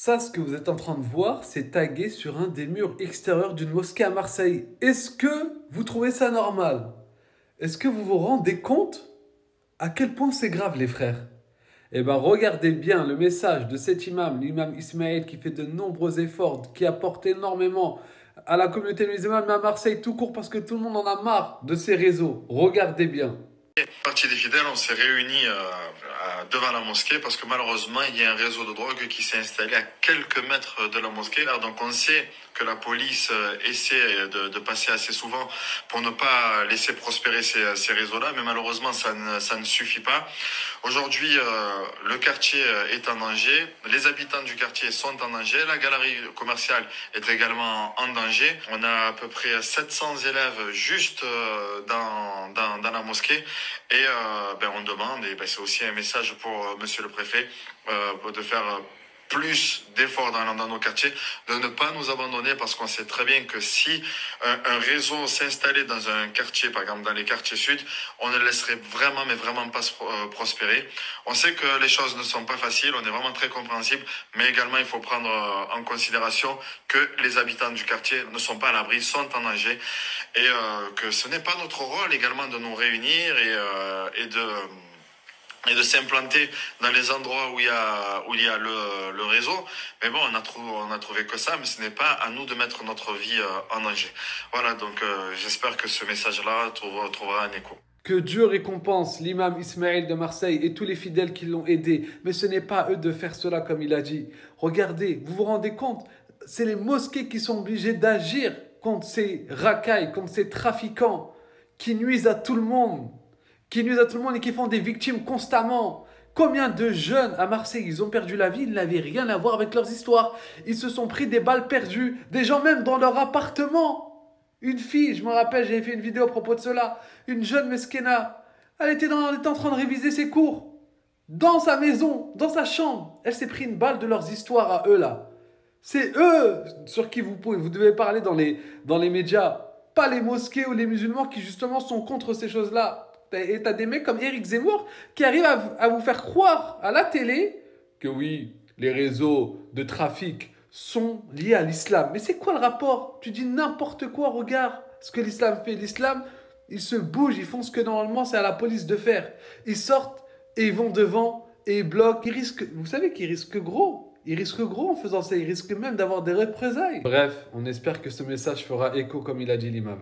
Ça, ce que vous êtes en train de voir, c'est tagué sur un des murs extérieurs d'une mosquée à Marseille. Est-ce que vous trouvez ça normal? Est-ce que vous vous rendez compte à quel point c'est grave, les frères? Eh bien, regardez bien le message de cet imam, l'imam Ismaël, qui fait de nombreux efforts, qui apporte énormément à la communauté musulmane, mais à Marseille tout court, parce que tout le monde en a marre de ces réseaux. Regardez bien. Partie des fidèles, on s'est réunis devant la mosquée parce que malheureusement, il y a un réseau de drogue qui s'est installé à quelques mètres de la mosquée. Donc on sait que la police essaie de passer assez souvent pour ne pas laisser prospérer ces réseaux-là, mais malheureusement, ça ne suffit pas. Aujourd'hui, le quartier est en danger, les habitants du quartier sont en danger, la galerie commerciale est également en danger. On a à peu près 700 élèves juste dans la mosquée. Et on demande, et c'est aussi un message pour monsieur le préfet, de faire plus d'efforts dans nos quartiers, de ne pas nous abandonner parce qu'on sait très bien que si un réseau s'installait dans un quartier, par exemple dans les quartiers sud, on ne laisserait vraiment, mais vraiment pas prospérer. On sait que les choses ne sont pas faciles, on est vraiment très compréhensible, mais également il faut prendre en considération que les habitants du quartier ne sont pas à l'abri, sont en danger, et que ce n'est pas notre rôle également de nous réunir et de s'implanter dans les endroits où il y a le réseau. Mais bon, on a trouvé que ça, mais ce n'est pas à nous de mettre notre vie en danger. Voilà, donc j'espère que ce message-là trouvera un écho. Que Dieu récompense l'imam Ismaël de Marseille et tous les fidèles qui l'ont aidé. Mais ce n'est pas à eux de faire cela comme il a dit. Regardez, vous vous rendez compte? C'est les mosquées qui sont obligées d'agir contre ces racailles, contre ces trafiquants qui nuisent à tout le monde. Qui nuisent à tout le monde et qui font des victimes constamment. Combien de jeunes à Marseille, ils ont perdu la vie, ils n'avaient rien à voir avec leurs histoires. Ils se sont pris des balles perdues, des gens même dans leur appartement. Une fille, je me rappelle, j'avais fait une vidéo à propos de cela. Une jeune Meskena, elle était en train de réviser ses cours. Dans sa maison, dans sa chambre. Elle s'est pris une balle de leurs histoires à eux là. C'est eux sur qui vous devez parler dans les médias. Pas les mosquées ou les musulmans qui justement sont contre ces choses-là. Et t'as des mecs comme Éric Zemmour qui arrivent à vous faire croire à la télé que oui, les réseaux de trafic sont liés à l'islam. Mais c'est quoi le rapport? Tu dis n'importe quoi, regarde ce que l'islam fait. L'islam, ils se bougent, ils font ce que normalement c'est à la police de faire. Ils sortent et ils vont devant et ils bloquent. Ils risquent, vous savez qu'ils risquent gros. Ils risquent gros en faisant ça. Ils risquent même d'avoir des représailles. Bref, on espère que ce message fera écho comme il a dit l'imam.